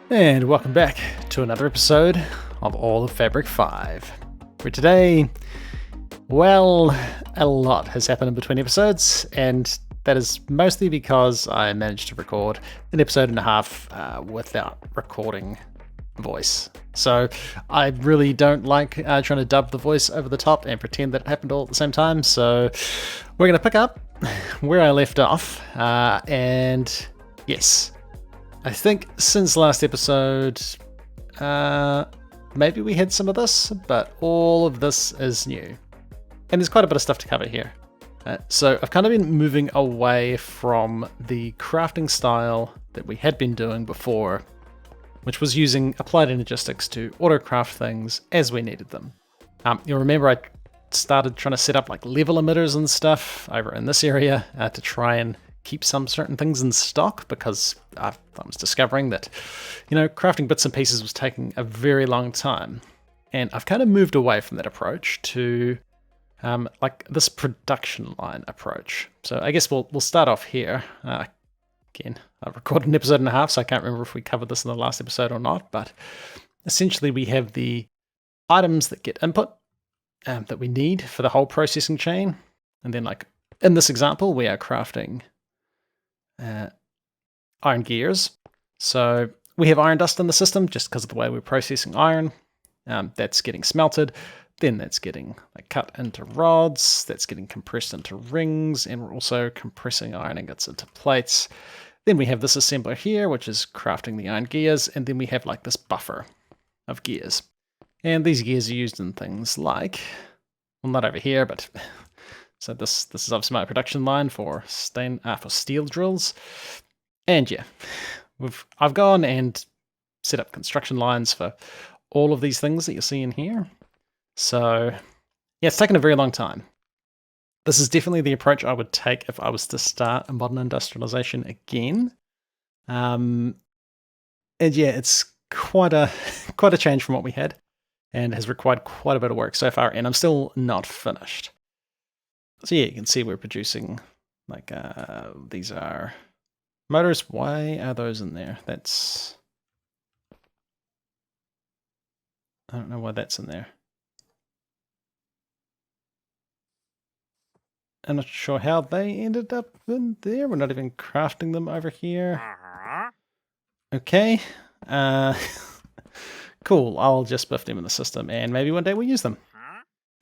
And welcome back to another episode of All of Fabric 5, where today, well, a lot has happened in between episodes, and that is mostly because I managed to record an episode and a half without recording voice. So I really don't like trying to dub the voice over the top and pretend that it happened all at the same time, so we're going to pick up where I left off, and yes, I think since last episode, maybe we had some of this, but all of this is new. And there's quite a bit of stuff to cover here. So I've kind of been moving away from the crafting style that we had been doing before, which was using applied energistics to autocraft things as we needed them. You'll remember I started trying to set up like level emitters and stuff over in this area to try and keep some certain things in stock, because I was discovering that, crafting bits and pieces was taking a very long time. And I've kind of moved away from that approach to like this production line approach. So I guess we'll start off here. Again, I've recorded an episode and a half, so I can't remember if we covered this in the last episode or not, but essentially we have the items that get input that we need for the whole processing chain. And then like in this example, we are crafting iron gears. So we have iron dust in the system just because of the way we're processing iron. That's getting smelted, then that's getting cut into rods, that's getting compressed into rings, and we're also compressing iron ingots into plates. Then we have this assembler here, which is crafting the iron gears, and then we have like this buffer of gears. And these gears are used in things like, well, not over here, but so this is obviously my production line for steel drills. And yeah, I've gone and set up construction lines for all of these things that you see in here. So yeah, it's taken a very long time. This is definitely the approach I would take if I was to start a modern industrialization again. And yeah, it's quite a change from what we had, and has required quite a bit of work so far, and I'm still not finished. So yeah, you can see we're producing like these are motors. Why are those in there? I don't know why that's in there. I'm not sure how they ended up in there. We're not even crafting them over here. Okay. Cool. I'll just buff them in the system, and maybe one day we'll use them.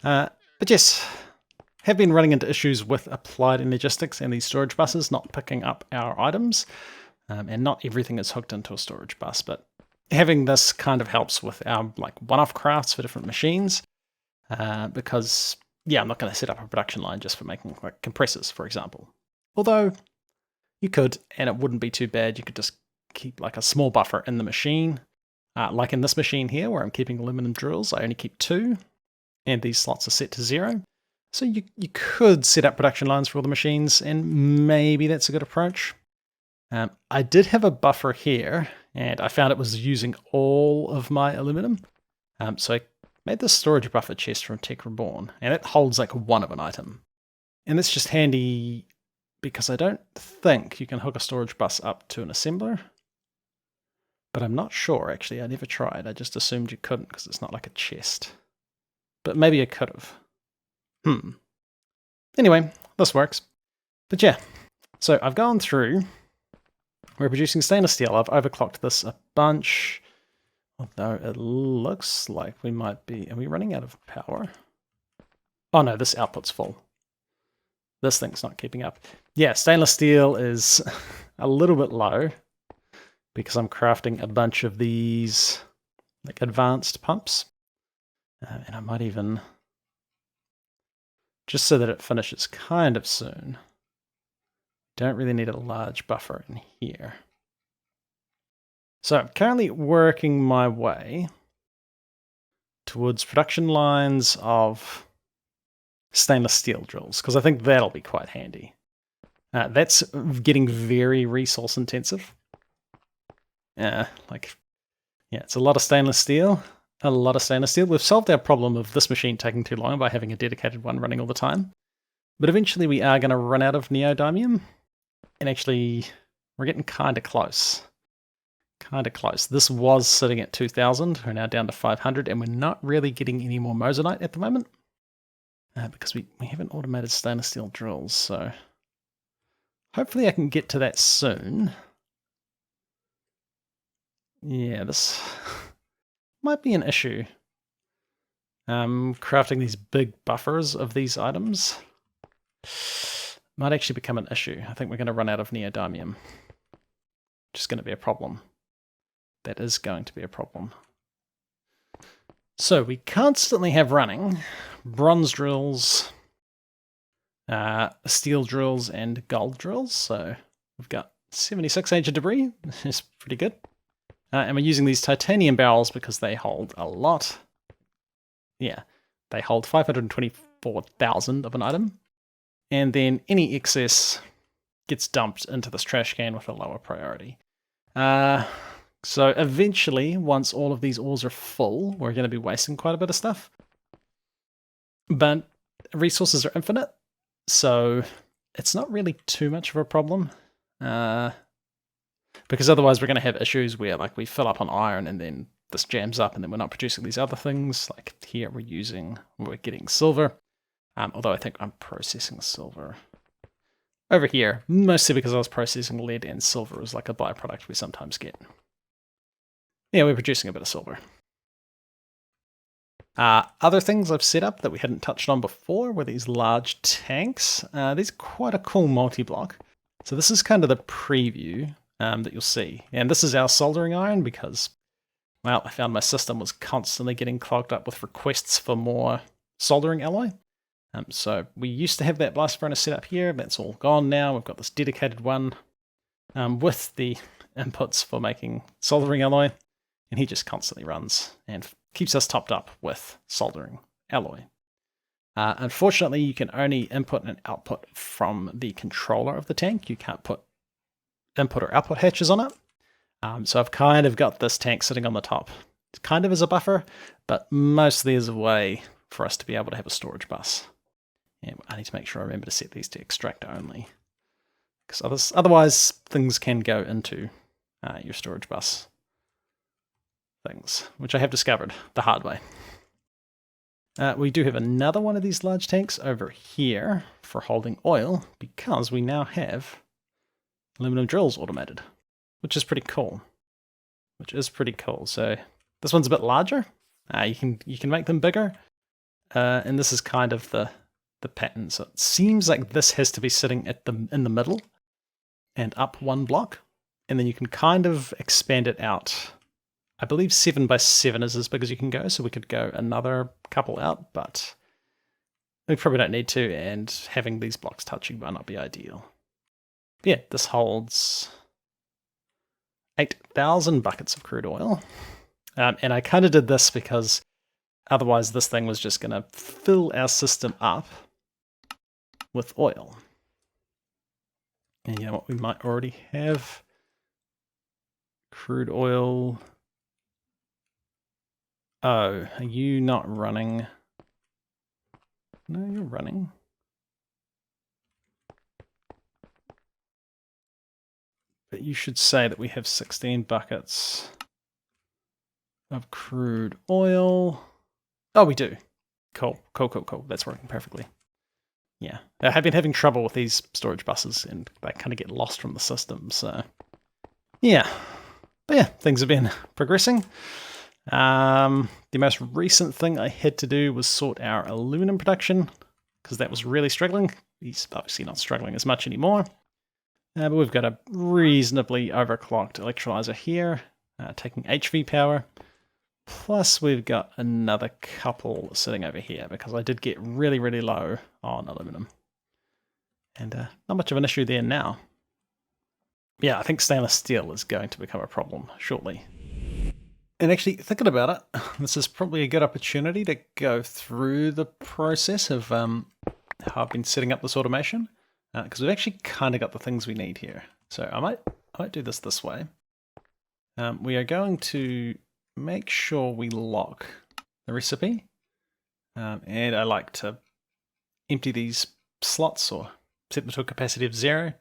But yes, have been running into issues with applied energistics and these storage buses not picking up our items, and not everything is hooked into a storage bus, but having this kind of helps with our like one-off crafts for different machines, because yeah, I'm not going to set up a production line just for making like compressors, for example. Although you could, and it wouldn't be too bad. You could just keep like a small buffer in the machine, like in this machine here where I'm keeping aluminum drills. I only keep 2, and these slots are set to 0. So you could set up production lines for all the machines, and maybe that's a good approach. I did have a buffer here, and I found it was using all of my aluminum. So I made this storage buffer chest from Tech Reborn, and it holds like 1 of an item. And that's just handy because I don't think you can hook a storage bus up to an assembler. But I'm not sure, actually. I never tried. I just assumed you couldn't because it's not like a chest. But maybe I could have. Anyway, this works. But yeah, so I've gone through. We're producing stainless steel. I've overclocked this a bunch. Although it looks like we might be... Are we running out of power? Oh no, this output's full. This thing's not keeping up. Yeah, stainless steel is a little bit low because I'm crafting a bunch of these like advanced pumps. And I might even... just so that it finishes kind of soon. Don't really need a large buffer in here. So I'm currently working my way towards production lines of stainless steel drills, because I think that'll be quite handy. That's getting very resource intensive. It's a lot of stainless steel. We've solved our problem of this machine taking too long by having a dedicated one running all the time. But eventually we are going to run out of neodymium. And actually, we're getting kind of close. Kind of close. This was sitting at 2,000. We're now down to 500, and we're not really getting any more moissanite at the moment because we haven't automated stainless steel drills. So hopefully I can get to that soon. Yeah, this might be an issue. Crafting these big buffers of these items might actually become an issue. I think we're going to run out of neodymium, which is going to be a problem. That is going to be a problem. So we constantly have running bronze drills, steel drills, and gold drills. So we've got 76 age of debris, which is pretty good. And we're using these titanium barrels because they hold a lot. Yeah, they hold 524,000 of an item. And then any excess gets dumped into this trash can with a lower priority. So eventually, once all of these ores are full, we're going to be wasting quite a bit of stuff. But resources are infinite, so it's not really too much of a problem. Because otherwise we're going to have issues where like we fill up on iron and then this jams up and then we're not producing these other things. Like here we're getting silver. Although I think I'm processing silver over here, mostly because I was processing lead and silver as like a byproduct we sometimes get. Yeah, we're producing a bit of silver. Other things I've set up that we hadn't touched on before were these large tanks. These are quite a cool multi-block. So this is kind of the preview that you'll see. And this is our soldering iron because, well, I found my system was constantly getting clogged up with requests for more soldering alloy. So we used to have that blast furnace set up here. That's all gone now. We've got this dedicated one with the inputs for making soldering alloy. And he just constantly runs and keeps us topped up with soldering alloy. Unfortunately, you can only input and output from the controller of the tank. You can't put input or output hatches on it. So I've kind of got this tank sitting on the top. It's kind of as a buffer, but mostly as a way for us to be able to have a storage bus. And I need to make sure I remember to set these to extractor only, because otherwise things can go into your storage bus things, which I have discovered the hard way. We do have another one of these large tanks over here for holding oil because we now have aluminum drills automated, which is pretty cool. So this one's a bit larger. You can make them bigger, and this is kind of the pattern. So it seems like this has to be sitting in the middle and up one block, and then you can kind of expand it out. I believe 7 by 7 is as big as you can go, so we could go another couple out, but we probably don't need to, and having these blocks touching might not be ideal. But yeah, this holds 8,000 buckets of crude oil, and I kind of did this because otherwise this thing was just going to fill our system up with oil. And you know what, we might already have crude oil. Oh, are you not running? No, you're running. But you should say that we have 16 buckets of crude oil. Oh, we do. Cool. That's working perfectly. Yeah, I have been having trouble with these storage buses and they kind of get lost from the system, so yeah. But yeah, things have been progressing. The most recent thing I had to do was sort our aluminum production because that was really struggling. He's obviously not struggling as much anymore. But we've got a reasonably overclocked electrolyzer here, taking HV power. Plus we've got another couple sitting over here because I did get really, really low on aluminum. And not much of an issue there now. Yeah, I think stainless steel is going to become a problem shortly. And actually, thinking about it, this is probably a good opportunity to go through the process of how I've been setting up this automation, because we've actually kind of got the things we need here. So I might do this way. We are going to make sure we lock the recipe, and I like to empty these slots or set them to a capacity of 0.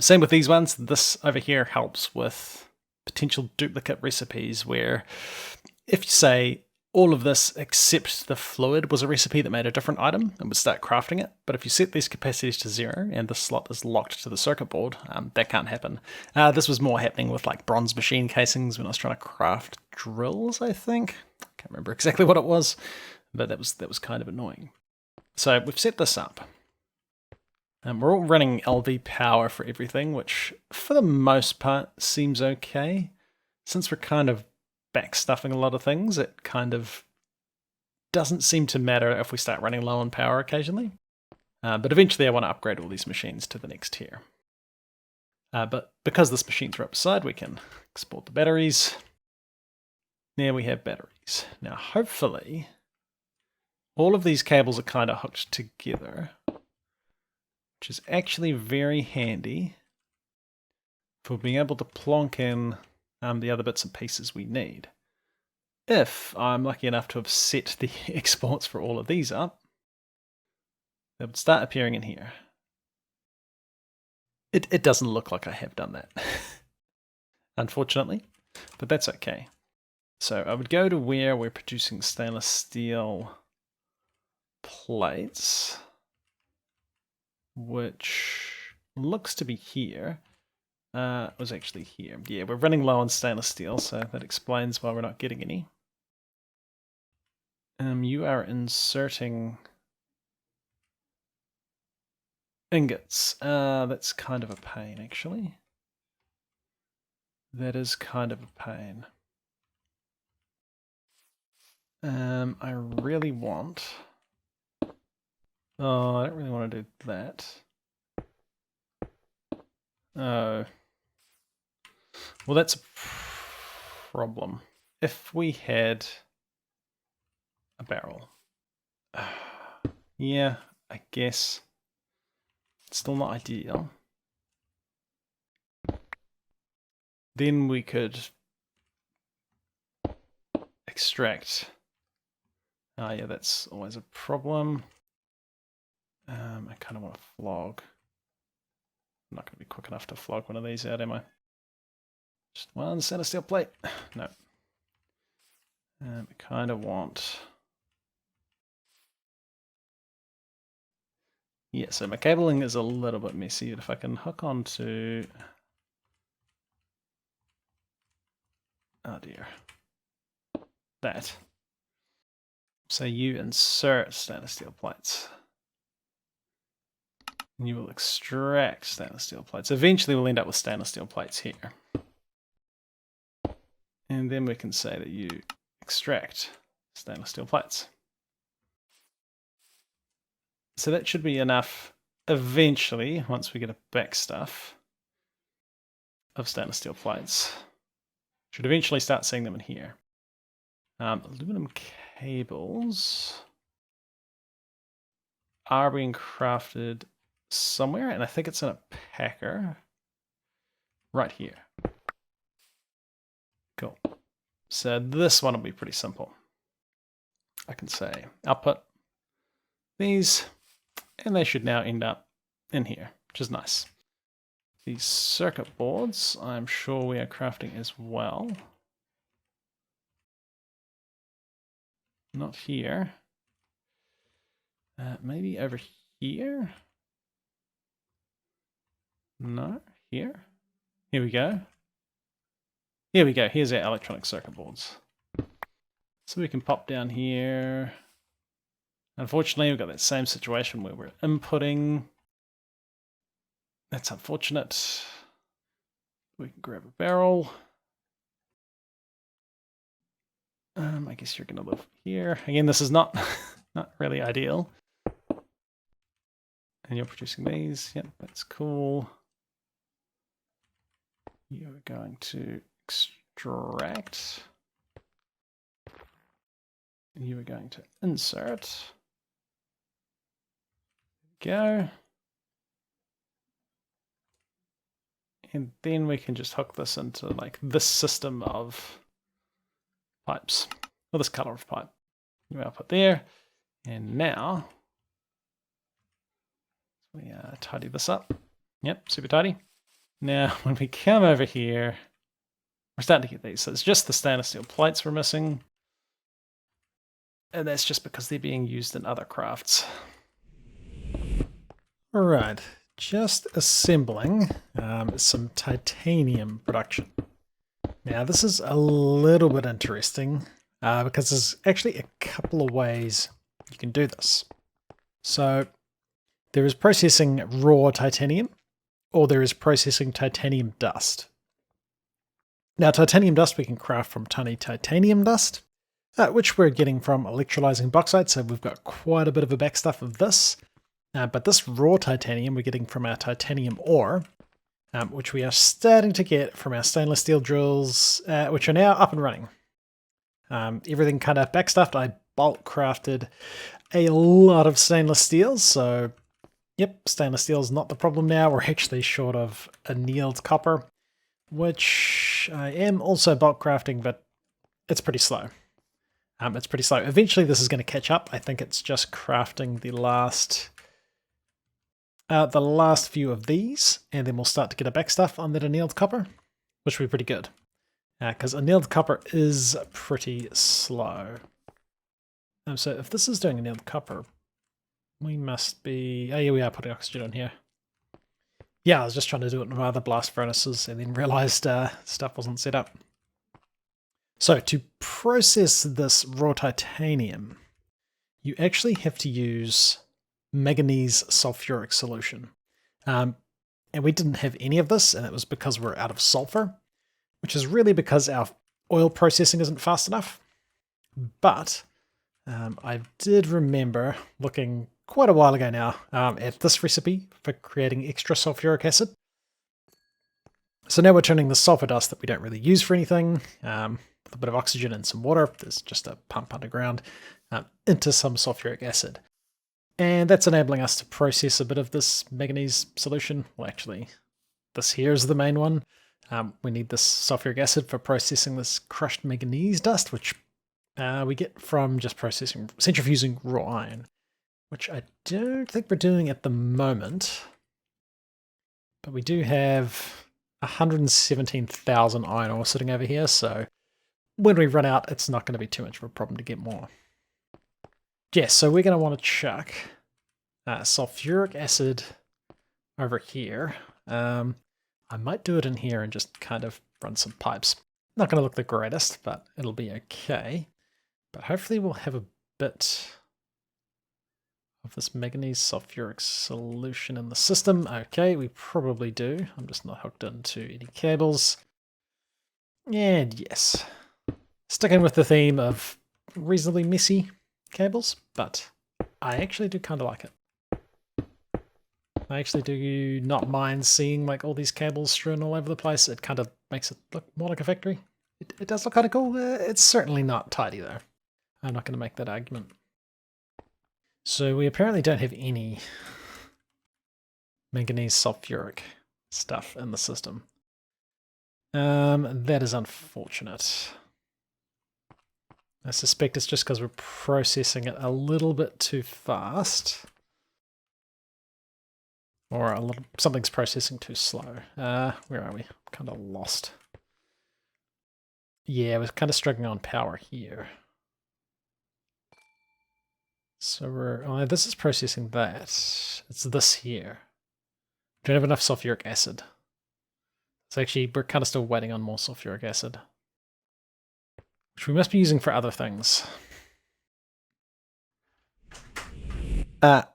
Same with these ones. This over here helps with potential duplicate recipes where if you say all of this except the fluid was a recipe that made a different item, and would start crafting it. But if you set these capacities to 0 and the slot is locked to the circuit board, that can't happen. This was more happening with like bronze machine casings when I was trying to craft drills, I think. I can't remember exactly what it was, but that was kind of annoying. So we've set this up. We're all running LV power for everything, which for the most part seems okay. Since we're kind of backstuffing a lot of things, it kind of doesn't seem to matter if we start running low on power occasionally. But eventually I want to upgrade all these machines to the next tier. But because this machine's right beside, we can export the batteries. There we have batteries. Now hopefully all of these cables are kind of hooked together, which is actually very handy for being able to plonk in the other bits and pieces we need. If I'm lucky enough to have set the exports for all of these up, they would start appearing in here. It doesn't look like I have done that, unfortunately, but that's okay. So I would go to where we're producing stainless steel plates, which looks to be here. It was actually here. Yeah, we're running low on stainless steel, so that explains why we're not getting any. You are inserting ingots. That's kind of a pain, actually. That is kind of a pain. I really want... Oh, I don't really want to do that. Oh. Well, that's a problem. If we had a barrel. Yeah, I guess. It's still not ideal. Then we could extract. Ah, yeah, that's always a problem. I kind of want to flog. I'm not going to be quick enough to flog one of these out, am I? Just one stainless steel plate. No. I kind of want... Yeah, so my cabling is a little bit messy, but if I can hook onto... Oh dear. That. So you insert stainless steel plates. And you will extract stainless steel plates. Eventually we'll end up with stainless steel plates here. And then we can say that you extract stainless steel plates. So that should be enough eventually, once we get a backstuff of stainless steel plates. Should eventually start seeing them in here. Aluminum cables are being crafted somewhere, and I think it's in a packer right here. Cool. So this one will be pretty simple. I can say output these, and they should now end up in here, which is nice. These circuit boards, I'm sure we are crafting as well. Not here. Maybe over here? No, here? Here we go. Here we go. Here's our electronic circuit boards. So we can pop down here. Unfortunately, we've got that same situation where we're inputting. That's unfortunate. We can grab a barrel. I guess you're going to live here. Again, this is not really ideal. And you're producing these. Yep, that's cool. You're going to extract. And you are going to insert. Go. And then we can just hook this into like this system of pipes, or this color of pipe. You output there, and now we tidy this up. Yep, super tidy. Now when we come over here, we're starting to get these. So it's just the stainless steel plates we're missing. And that's just because they're being used in other crafts. All right, just assembling some titanium production. Now this is a little bit interesting because there's actually a couple of ways you can do this. So there is processing raw titanium, or there is processing titanium dust. Now titanium dust we can craft from tiny titanium dust, which we're getting from electrolyzing bauxite, so we've got quite a bit of a backstuff of this. But this raw titanium we're getting from our titanium ore, which we are starting to get from our stainless steel drills, which are now up and running. Everything kind of backstuffed. I bulk crafted a lot of stainless steel, so yep, stainless steel is not the problem now. We're actually short of annealed copper, which I am also bulk crafting, but it's pretty slow. It's pretty slow. Eventually this is going to catch up. I think it's just crafting the last few of these, and then we'll start to get a backstuff on that annealed copper, which will be pretty good. Because annealed copper is pretty slow. So if this is doing annealed copper, we must be... Oh yeah, we are putting oxygen on here. Yeah, I was just trying to do it in my other blast furnaces and then realized stuff wasn't set up. So to process this raw titanium, you actually have to use manganese sulfuric solution. And we didn't have any of this, and it was because we're out of sulfur, which is really because our oil processing isn't fast enough. But I did remember looking quite a while ago now at this recipe for creating extra sulfuric acid. So now we're turning the sulfur dust that we don't really use for anything, with a bit of oxygen and some water, there's just a pump underground, into some sulfuric acid. And that's enabling us to process a bit of this manganese solution. Well, actually, this here is the main one. We need this sulfuric acid for processing this crushed manganese dust, which we get from just centrifuging raw iron, which I don't think we're doing at the moment. But we do have 117,000 iron ore sitting over here, so when we run out, it's not going to be too much of a problem to get more. Yes, so we're going to want to chuck sulfuric acid over here. I might do it in here and just kind of run some pipes. Not going to look the greatest, but it'll be okay. But hopefully we'll have a bit of this manganese sulfuric solution in the system. Okay, we probably do. I'm just not hooked into any cables. And yes, sticking with the theme of reasonably messy cables, but I actually do kind of like it. I actually do not mind seeing like all these cables strewn all over the place. It kind of makes it look more like a factory. It does look kind of cool. It's certainly not tidy though. I'm not going to make that argument. So we apparently don't have any manganese sulfuric stuff in the system. That is unfortunate. I suspect it's just because we're processing it a little bit too fast. Or something's processing too slow. Where are we? Kind of lost. Yeah, we're kind of struggling on power here. So this is processing that. It's this here. Don't have enough sulfuric acid. So actually, we're kind of still waiting on more sulfuric acid, which we must be using for other things.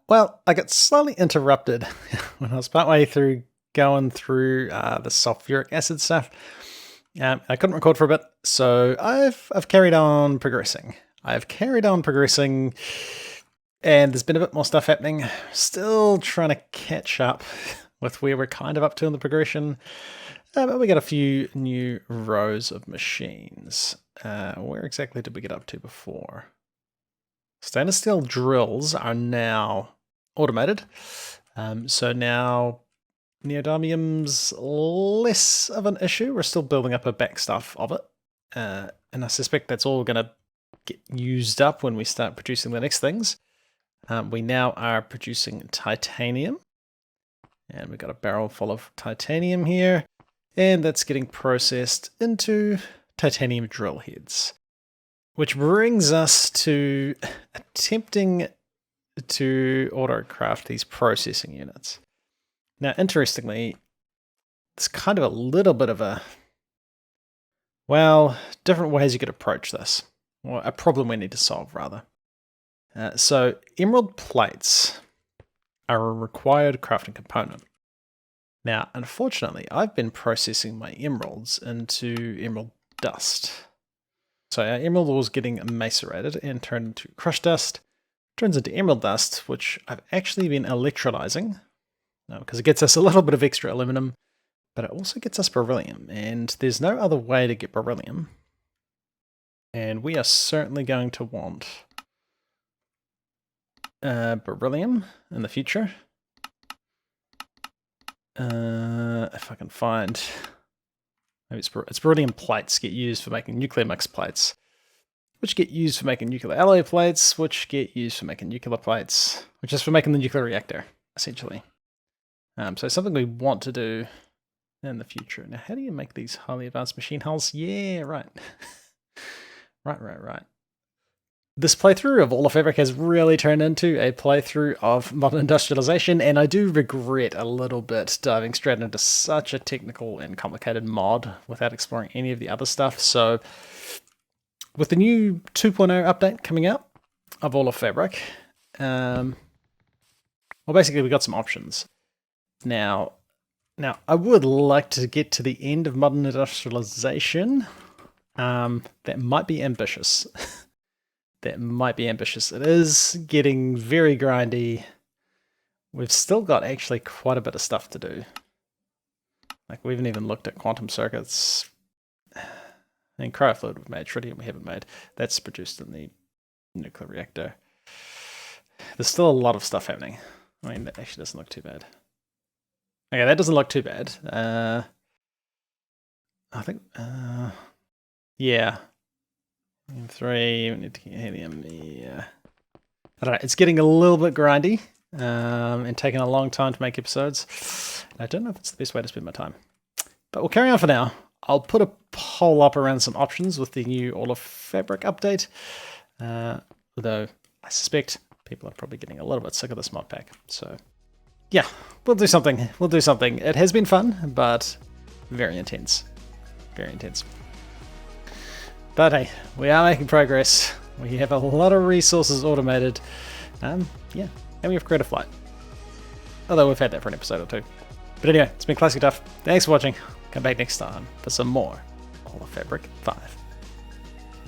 Well, I got slightly interrupted when I was partway through going through the sulfuric acid stuff. I couldn't record for a bit, so I've carried on progressing. And there's been a bit more stuff happening. Still trying to catch up with where we're kind of up to in the progression. But we got a few new rows of machines. Where exactly did we get up to before? Stainless steel drills are now automated. So now neodymium's less of an issue. We're still building up a back stuff of it. And I suspect that's all going to get used up when we start producing the next things. We now are producing titanium. And we've got a barrel full of titanium here. and that's getting processed into titanium drill heads. Which brings us to attempting to autocraft these processing units. Now, interestingly, it's kind of a little bit of a, well, different ways you could approach this, or a problem we need to solve, rather. So, emerald plates are a required crafting component. Now, unfortunately, I've been processing my emeralds into emerald dust. So our emerald ore is getting macerated and turned into crushed dust, turns into emerald dust, which I've actually been electrolyzing, because it gets us a little bit of extra aluminum, but it also gets us beryllium, and there's no other way to get beryllium. And we are certainly going to want beryllium in the future. If I can find... Maybe it's beryllium plates get used for making nuclear mix plates, which get used for making nuclear alloy plates, which get used for making nuclear plates, which is for making the nuclear reactor, essentially. So something we want to do in the future. Now, how do you make these highly advanced machine hulls? Yeah, right. Right. This playthrough of AutoFabric has really turned into a playthrough of modern industrialization, and I do regret a little bit diving straight into such a technical and complicated mod without exploring any of the other stuff. So with the new 2.0 update coming out of AutoFabric, well, basically we got some options. Now I would like to get to the end of modern industrialization. That might be ambitious. That might be ambitious. It is getting very grindy. We've still got actually quite a bit of stuff to do. Like, we haven't even looked at quantum circuits. And cryofluid we've made, tritium we haven't made. That's produced in the nuclear reactor. There's still a lot of stuff happening. I mean, that actually doesn't look too bad. Okay, that doesn't look too bad. I think, yeah. 3, we need to get helium, yeah. I don't know, it's getting a little bit grindy, and taking a long time to make episodes. I don't know if it's the best way to spend my time. But we'll carry on for now. I'll put a poll up around some options with the new AutoFabric update, although I suspect people are probably getting a little bit sick of this mod pack. So, yeah, we'll do something. It has been fun, but very intense. Very intense. But hey, we are making progress. We have a lot of resources automated. Yeah, and we have creative flight. Although we've had that for an episode or two. But anyway, it's been ClassicDuff. Thanks for watching. Come back next time for some more AutoFabric 5.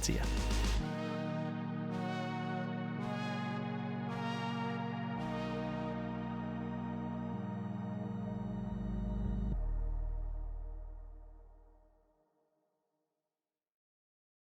See ya.